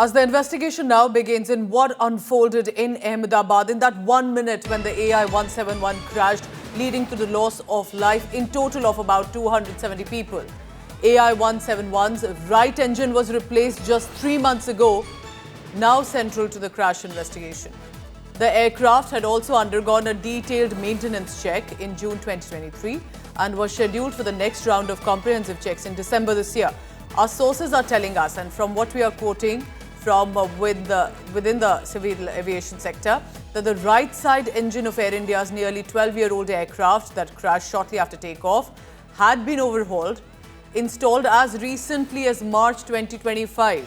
As the investigation now begins in what unfolded in Ahmedabad in that 1 minute when the AI-171 crashed, leading to the loss of life in total of about 270 people. AI-171's right engine was replaced just 3 months ago, now central to the crash investigation. The aircraft had also undergone a detailed maintenance check in June 2023 and was scheduled for the next round of comprehensive checks in December this year. Our sources are telling us, and from what we are quoting from within the civil aviation sector, that the right side engine of Air India's nearly 12-year-old aircraft that crashed shortly after takeoff had been overhauled, installed as recently as March 2025.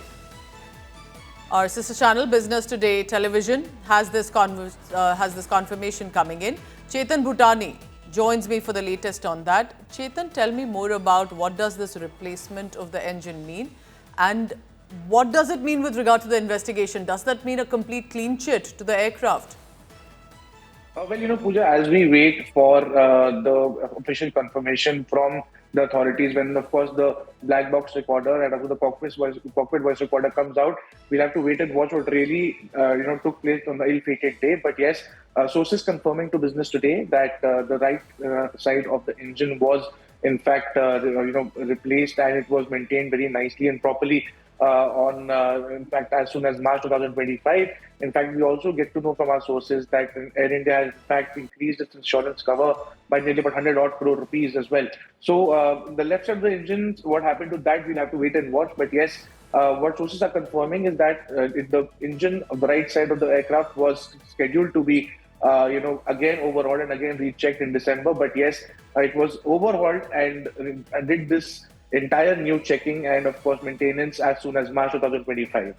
Our sister channel, Business Today Television, has this confirmation coming in. Chetan Bhutani joins me for the latest on that. Chetan, tell me more about what does this replacement of the engine mean, and what does it mean with regard to the investigation? Does that mean a complete clean chit to the aircraft? Well, Pooja, as we wait for the official confirmation from the authorities, when, of course, the black box recorder and the cockpit voice recorder comes out, we'll have to wait and watch what really, took place on the ill-fated day. But yes, sources confirming to Business Today that the right side of the engine was, in fact, replaced, and it was maintained very nicely and properly. In fact, as soon as March 2025. In fact, we also get to know from our sources that Air India has, in fact, increased its insurance cover by nearly about 100 crore rupees as well. So the left side of the engine, what happened to that, we'll have to wait and watch. But yes, what sources are confirming is that the engine of the right side of the aircraft was scheduled to be again overhauled and again rechecked in December. But yes, it was overhauled and did this entire new checking and, of course, maintenance as soon as March 2025.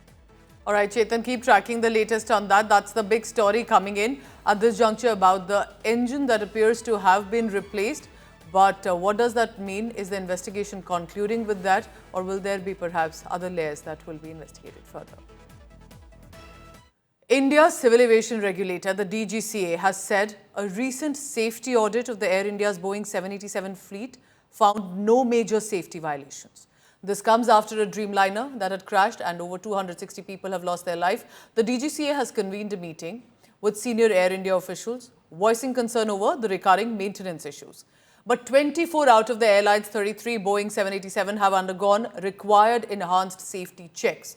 All right, Chetan, keep tracking the latest on that. That's the big story coming in at this juncture about the engine that appears to have been replaced. But what does that mean? Is the investigation concluding with that, or will there be perhaps other layers that will be investigated further? India's civil aviation regulator, the DGCA, has said a recent safety audit of the Air India's Boeing 787 fleet found no major safety violations. This comes after a Dreamliner that had crashed and over 260 people have lost their life. The DGCA has convened a meeting with senior Air India officials, voicing concern over the recurring maintenance issues. But 24 out of the airline's 33 Boeing 787 have undergone required enhanced safety checks.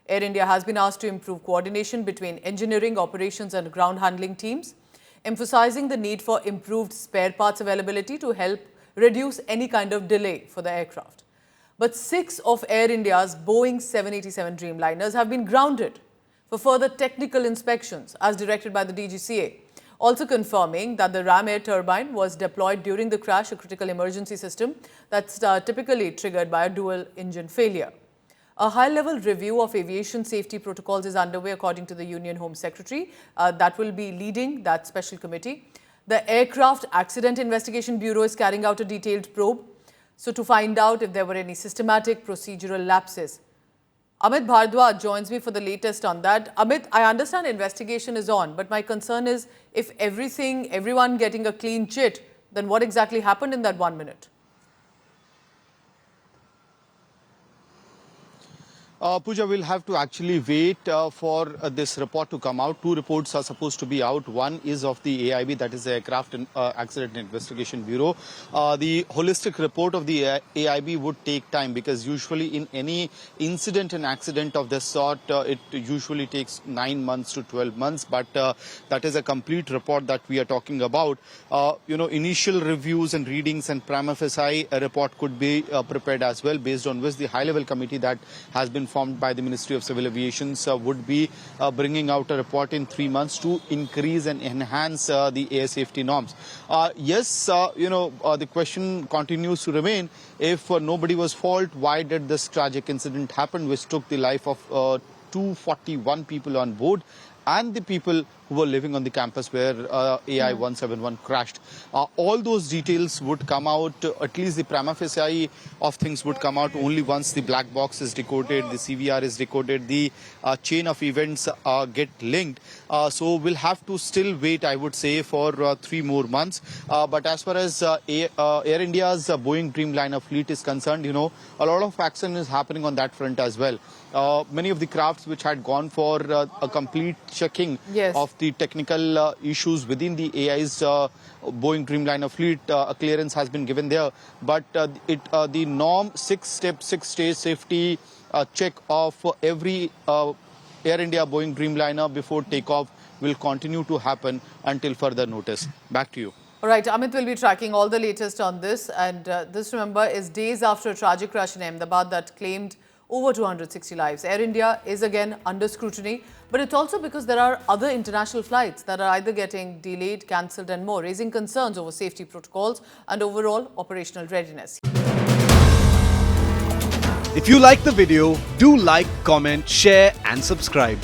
Air India has been asked to improve coordination between engineering, operations and ground handling teams, emphasizing the need for improved spare parts availability to help reduce any kind of delay for the aircraft. But 6 of Air India's Boeing 787 Dreamliners have been grounded for further technical inspections as directed by the DGCA, also confirming that the ram air turbine was deployed during the crash, a critical emergency system that's typically triggered by a dual engine failure. A high-level review of aviation safety protocols is underway according to the Union Home Secretary that will be leading that special committee. The Aircraft Accident Investigation Bureau is carrying out a detailed probe to find out if there were any systematic procedural lapses. Amit Bhardwaj joins me for the latest on that. Amit, I understand investigation is on, but my concern is if everyone getting a clean chit, then what exactly happened in that 1 minute? Pooja, will have to actually wait for this report to come out. 2 reports are supposed to be out. One is of the AIB, that is the Aircraft Accident Investigation Bureau. The holistic report of the AIB would take time because usually in any incident and accident of this sort, it usually takes 9 months to 12 months. But that is a complete report that we are talking about. Initial reviews and readings and prima facie a report could be prepared as well, based on which the high-level committee that has been formed by the Ministry of Civil Aviation would be bringing out a report in 3 months to increase and enhance the air safety norms. The question continues to remain, if nobody was fault, why did this tragic incident happen which took the life of 241 people on board and the people who were living on the campus where AI-171 crashed. All those details would come out, at least the prima facie of things would come out only once the black box is decoded, the CVR is decoded, the chain of events get linked. So we'll have to still wait, I would say, for 3 more months. But as far as Air India's Boeing Dreamliner fleet is concerned, a lot of action is happening on that front as well. Many of the crafts which had gone for a complete checking Yes. of the technical issues within the AI's Boeing Dreamliner fleet, a clearance has been given there. But the norm 6-step, 6-stage safety check of every Air India Boeing Dreamliner before takeoff will continue to happen until further notice. Back to you. All right, Amit will be tracking all the latest on this. And this, remember, is days after a tragic crash in Ahmedabad that claimed over 260 lives. Air India is again under scrutiny, but it's also because there are other international flights that are either getting delayed, cancelled and more, raising concerns over safety protocols and overall operational readiness. If you like the video, do like, comment, share and subscribe.